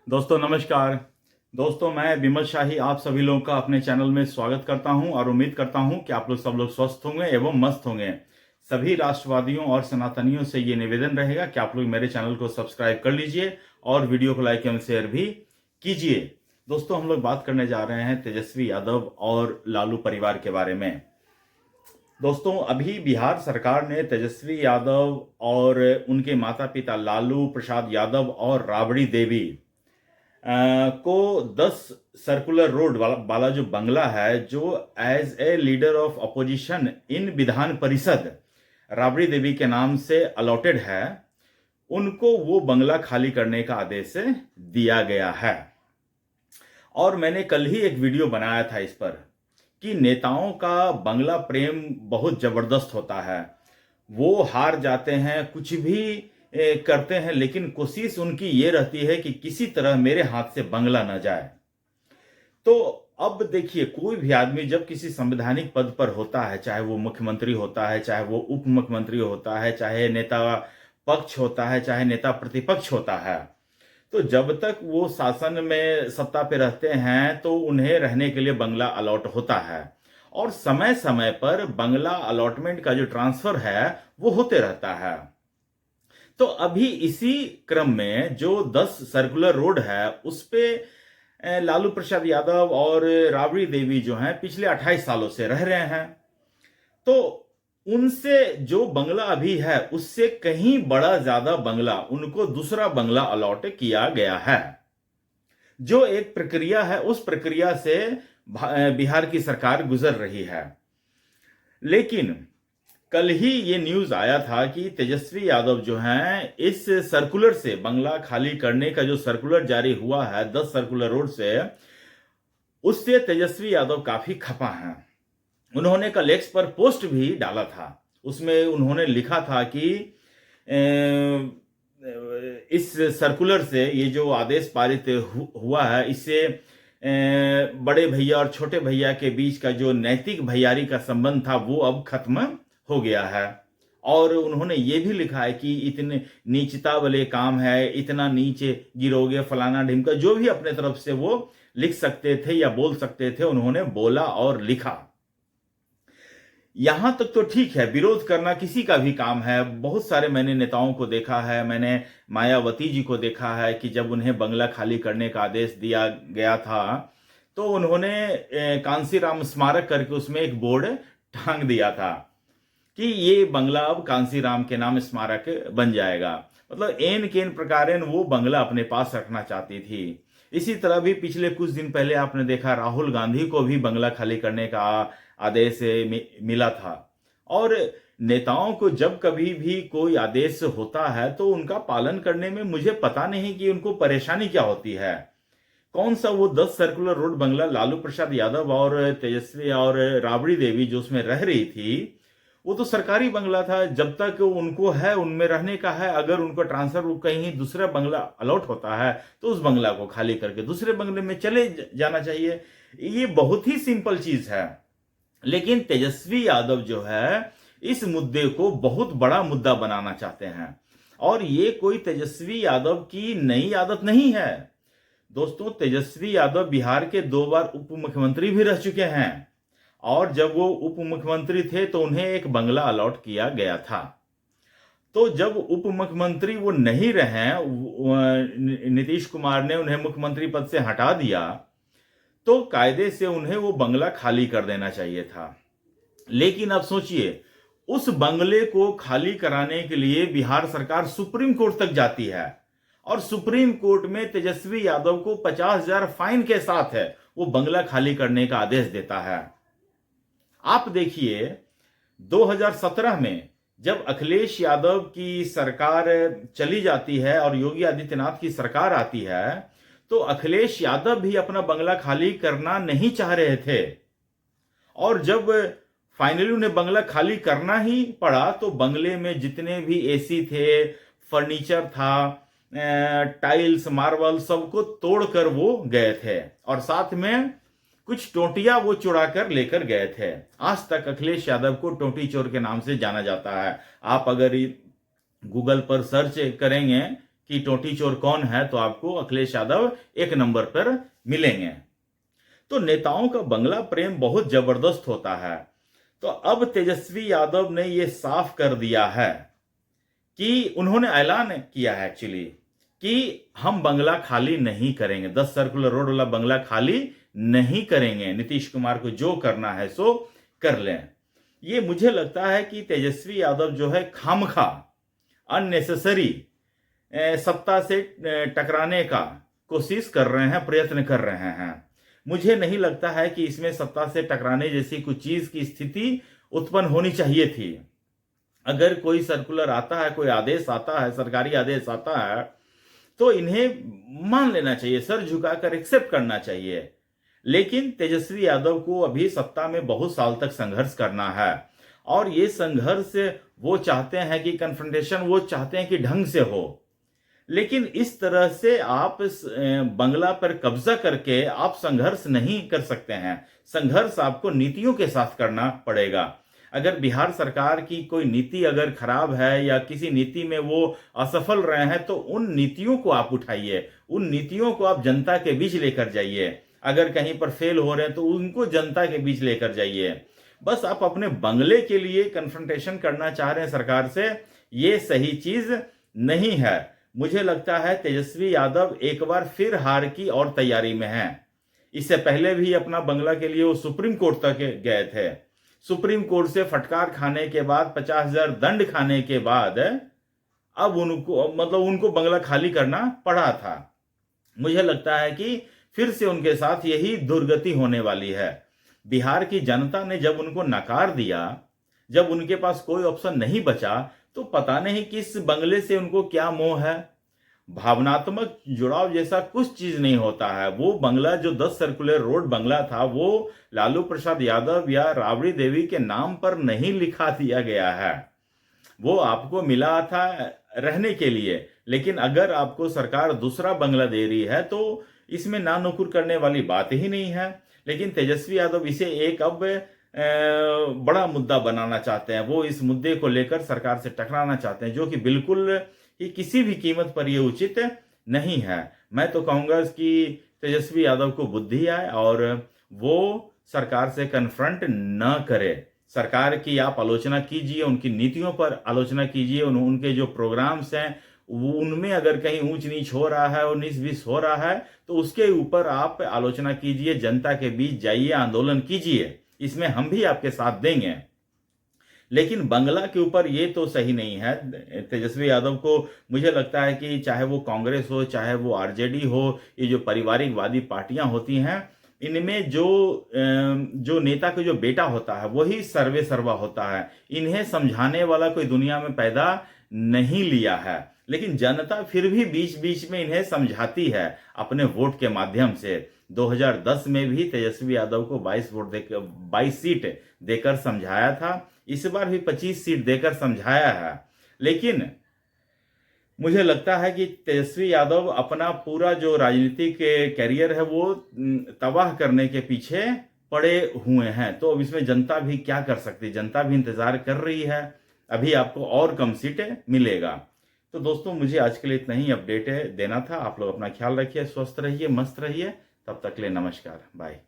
दोस्तों नमस्कार। दोस्तों मैं विमल शाही आप सभी लोगों का अपने चैनल में स्वागत करता हूं और उम्मीद करता हूं कि आप लोग सब लोग स्वस्थ होंगे एवं मस्त होंगे। सभी राष्ट्रवादियों और सनातनियों से ये निवेदन रहेगा कि आप लोग मेरे चैनल को सब्सक्राइब कर लीजिए और वीडियो को लाइक एवं शेयर भी कीजिए। दोस्तों हम लोग बात करने जा रहे हैं तेजस्वी यादव और लालू परिवार के बारे में। दोस्तों अभी बिहार सरकार ने तेजस्वी यादव और उनके माता पिता लालू प्रसाद यादव और राबड़ी देवी को 10 सर्कुलर रोड वाला जो बंगला है, जो as a leader of opposition in Vidhan Parishad Rabri Devi के नाम से अलॉटेड है, उनको वो बंगला खाली करने का आदेश दिया गया है। और मैंने कल ही एक वीडियो बनाया था इस पर कि नेताओं का बंगला प्रेम बहुत जबरदस्त होता है। वो हार जाते हैं, कुछ भी करते हैं, लेकिन कोशिश उनकी ये रहती है कि किसी तरह मेरे हाथ से बंगला न जाए। तो अब देखिए, कोई भी आदमी जब किसी संवैधानिक पद पर होता है, चाहे वो मुख्यमंत्री होता है, चाहे वो उप मुख्यमंत्री होता है, चाहे नेता पक्ष होता है, चाहे नेता प्रतिपक्ष होता है, तो जब तक वो शासन में सत्ता पे रहते हैं तो उन्हें रहने के लिए बंगला अलॉट होता है और समय समय पर बंगला अलॉटमेंट का जो ट्रांसफर है वो होते रहता है। तो अभी इसी क्रम में जो 10 सर्कुलर रोड है उस पे लालू प्रसाद यादव और राबड़ी देवी जो हैं पिछले 28 सालों से रह रहे हैं। तो उनसे जो बंगला अभी है उससे कहीं बड़ा ज्यादा बंगला उनको दूसरा बंगला अलॉट किया गया है। जो एक प्रक्रिया है उस प्रक्रिया से बिहार की सरकार गुजर रही है। लेकिन कल ही ये न्यूज आया था कि तेजस्वी यादव जो हैं इस सर्कुलर से, बंगला खाली करने का जो सर्कुलर जारी हुआ है 10 सर्कुलर रोड से, उससे तेजस्वी यादव काफी खफा हैं। उन्होंने कल एक्स पर पोस्ट भी डाला था। उसमें उन्होंने लिखा था कि इस सर्कुलर से, ये जो आदेश पारित हुआ है, इससे बड़े भैया और छोटे भैया के बीच का जो नैतिक भैयारी का संबंध था वो अब खत्म हो गया है। और उन्होंने ये भी लिखा है कि इतने नीचता वाले काम है, इतना नीचे गिरोगे, फलाना ढिमका, जो भी अपने तरफ से वो लिख सकते थे या बोल सकते थे उन्होंने बोला और लिखा। यहां तक तो ठीक है, विरोध करना किसी का भी काम है। बहुत सारे मैंने नेताओं को देखा है, मैंने मायावती जी को देखा है कि जब उन्हें बंगला खाली करने का आदेश दिया गया था तो उन्होंने कांसीराम स्मारक करके उसमें एक बोर्ड टांग दिया था कि ये बंगला अब कांसीराम के नाम स्मारक बन जाएगा। मतलब एन केन प्रकारेण वो बंगला अपने पास रखना चाहती थी। इसी तरह भी पिछले कुछ दिन पहले आपने देखा राहुल गांधी को भी बंगला खाली करने का आदेश मिला था। और नेताओं को जब कभी भी कोई आदेश होता है तो उनका पालन करने में मुझे पता नहीं कि उनको परेशानी क्या होती है। कौन सा वो 10 सर्कुलर रोड बंगला लालू प्रसाद यादव और तेजस्वी और राबड़ी देवी जो उसमें रह रही थी, वो तो सरकारी बंगला था। जब तक उनको है उनमें रहने का है। अगर उनको ट्रांसफर कहीं दूसरा बंगला अलॉट होता है तो उस बंगला को खाली करके दूसरे बंगले में चले जाना चाहिए। ये बहुत ही सिंपल चीज है। लेकिन तेजस्वी यादव जो है इस मुद्दे को बहुत बड़ा मुद्दा बनाना चाहते हैं। और ये कोई तेजस्वी यादव की नई आदत नहीं है। दोस्तों, तेजस्वी यादव बिहार के 2 बार उप मुख्यमंत्री भी रह चुके हैं और जब वो उप मुख्यमंत्री थे तो उन्हें एक बंगला अलॉट किया गया था। तो जब उप मुख्यमंत्री वो नहीं रहे, नीतीश कुमार ने उन्हें मुख्यमंत्री पद से हटा दिया, तो कायदे से उन्हें वो बंगला खाली कर देना चाहिए था। लेकिन अब सोचिए, उस बंगले को खाली कराने के लिए बिहार सरकार सुप्रीम कोर्ट तक जाती है और सुप्रीम कोर्ट में तेजस्वी यादव को 50,000 फाइन के साथ है वो बंगला खाली करने का आदेश देता है। आप देखिए, 2017 में जब अखिलेश यादव की सरकार चली जाती है और योगी आदित्यनाथ की सरकार आती है, तो अखिलेश यादव भी अपना बंगला खाली करना नहीं चाह रहे थे। और जब फाइनली उन्हें बंगला खाली करना ही पड़ा तो बंगले में जितने भी एसी थे, फर्नीचर था, टाइल्स, मार्बल, सबको तोड़कर वो गए थे और साथ में कुछ टोटियां वो चुरा कर लेकर गए थे। आज तक अखिलेश यादव को टोटी चोर के नाम से जाना जाता है। आप अगर गूगल पर सर्च करेंगे कि टोटी चोर कौन है, तो आपको अखिलेश यादव एक नंबर पर मिलेंगे। तो नेताओं का बंगला प्रेम बहुत जबरदस्त होता है। तो अब तेजस्वी यादव ने यह साफ कर दिया है कि उन्होंने ऐलान किया है एक्चुअली कि हम बंगला खाली नहीं करेंगे, 10 सर्कुलर रोड वाला बंगला खाली नहीं करेंगे, नीतीश कुमार को जो करना है सो कर लें। ये मुझे लगता है कि तेजस्वी यादव जो है खामखा अननेसेसरी सत्ता से टकराने का कोशिश कर रहे हैं, प्रयत्न कर रहे हैं। मुझे नहीं लगता है कि इसमें सत्ता से टकराने जैसी कुछ चीज की स्थिति उत्पन्न होनी चाहिए थी। अगर कोई सर्कुलर आता है, कोई आदेश आता है, सरकारी आदेश आता है, तो इन्हें मान लेना चाहिए, सर झुकाकर एक्सेप्ट करना चाहिए। लेकिन तेजस्वी यादव को अभी सत्ता में बहुत साल तक संघर्ष करना है, और ये संघर्ष वो चाहते हैं कि कन्फ्रंटेशन वो चाहते हैं कि ढंग से हो। लेकिन इस तरह से आप बंगला पर कब्जा करके आप संघर्ष नहीं कर सकते हैं। संघर्ष आपको नीतियों के साथ करना पड़ेगा। अगर बिहार सरकार की कोई नीति अगर खराब है या किसी नीति में वो असफल रहे हैं, तो उन नीतियों को आप उठाइए, उन नीतियों को आप जनता के बीच लेकर जाइए। अगर कहीं पर फेल हो रहे हैं तो उनको जनता के बीच लेकर जाइए। बस आप अपने बंगले के लिए कन्फ्रंटेशन करना चाह रहे हैं सरकार से, ये सही चीज नहीं है। मुझे लगता है तेजस्वी यादव एक बार फिर हार की और तैयारी में है। इससे पहले भी अपना बंगला के लिए वो सुप्रीम कोर्ट तक गए थे। सुप्रीम कोर्ट से फटकार खाने के बाद, 50,000 दंड खाने के बाद अब उनको बंगला खाली करना पड़ा था। मुझे लगता है कि फिर से उनके साथ यही दुर्गति होने वाली है। बिहार की जनता ने जब उनको नकार दिया, जब उनके पास कोई ऑप्शन नहीं बचा, तो पता नहीं किस बंगले से उनको क्या मोह है। भावनात्मक जुड़ाव जैसा कुछ चीज नहीं होता है। वो बंगला जो 10 सर्कुलर रोड बंगला था, वो लालू प्रसाद यादव या राबड़ी देवी के नाम पर नहीं लिखा दिया गया है। वो आपको मिला था रहने के लिए। लेकिन अगर आपको सरकार दूसरा बंगला दे रही है तो इसमें ना नुकुर करने वाली बात ही नहीं है। लेकिन तेजस्वी यादव इसे एक अब बड़ा मुद्दा बनाना चाहते हैं। वो इस मुद्दे को लेकर सरकार से टकराना चाहते हैं, जो कि बिल्कुल ही किसी भी कीमत पर यह उचित नहीं है। मैं तो कहूंगा कि तेजस्वी यादव को बुद्धि आए और वो सरकार से कन्फ्रंट न करे। सरकार की आप आलोचना कीजिए, उनकी नीतियों पर आलोचना कीजिए, उनके जो प्रोग्राम्स हैं उनमें अगर कहीं ऊंच नीच हो रहा है और 19-20 हो रहा है तो उसके ऊपर आप आलोचना कीजिए, जनता के बीच जाइए, आंदोलन कीजिए। इसमें हम भी आपके साथ देंगे। लेकिन बंगला के ऊपर ये तो सही नहीं है। तेजस्वी यादव को मुझे लगता है कि चाहे वो कांग्रेस हो, चाहे वो आरजेडी हो, ये जो पारिवारिकवादी पार्टियां होती हैं, इनमें जो नेता का जो बेटा होता है वही सर्वे सर्वा होता है। इन्हें समझाने वाला कोई दुनिया में पैदा नहीं लिया है। लेकिन जनता फिर भी बीच बीच में इन्हें समझाती है अपने वोट के माध्यम से। 2010 में भी तेजस्वी यादव को 22 सीट देकर समझाया था। इस बार भी 25 सीट देकर समझाया है। लेकिन मुझे लगता है कि तेजस्वी यादव अपना पूरा जो राजनीतिक कैरियर है वो तबाह करने के पीछे पड़े हुए हैं। तो अब इसमें जनता भी क्या कर सकती है? जनता भी इंतजार कर रही है। अभी आपको और कम सीटें मिलेगा। तो दोस्तों, मुझे आज के लिए इतना ही अपडेट देना था। आप लोग अपना ख्याल रखिए, स्वस्थ रहिए, मस्त रहिए। तब तक के लिए नमस्कार, बाय।